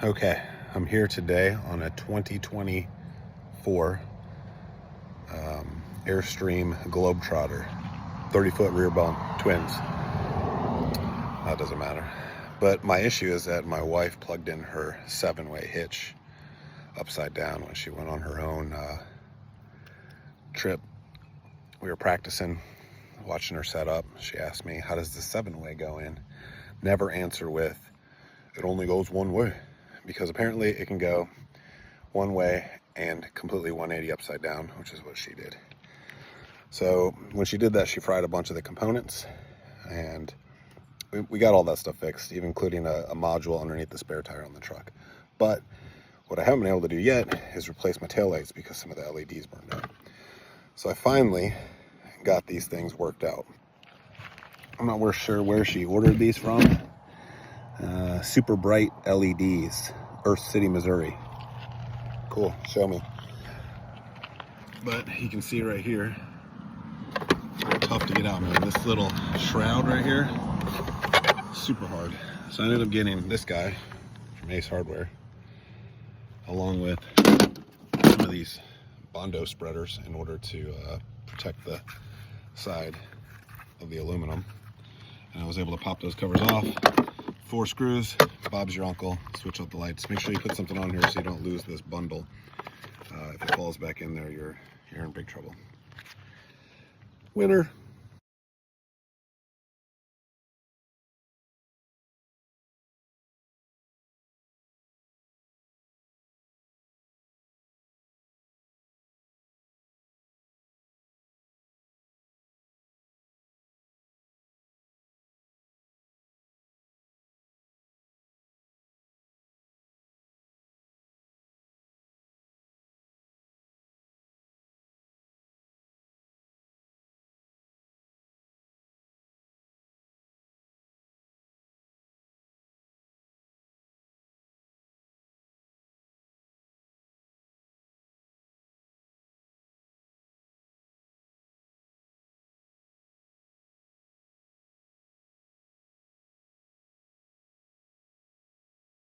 Okay, I'm here today on a 2024 Airstream Globetrotter, 30-foot rear bump, twins. That doesn't matter. But my issue is that my wife plugged in her 7-way hitch upside down when she went on her own trip. We were practicing, watching her set up. She asked me, how does the 7-way go in? Never answer with, it only goes one way. Because apparently it can go one way and completely 180 upside down, which is what she did. So when she did that, she fried a bunch of the components, and we got all that stuff fixed, even including a module underneath the spare tire on the truck. But what I haven't been able to do yet is replace my taillights because some of the LEDs burned out. So I finally got these things worked out. I'm not sure where she ordered these from. Super bright LEDs, Earth City, Missouri. Cool, show me. But you can see right here, tough to get out, man. This little shroud right here, super hard. So I ended up getting this guy from Ace Hardware, along with some of these Bondo spreaders in order to protect the side of the aluminum. And I was able to pop those covers off. 4 screws, Bob's your uncle, switch out the lights. Make sure you put something on here so you don't lose this bundle. If it falls back in there, you're in big trouble. Winner.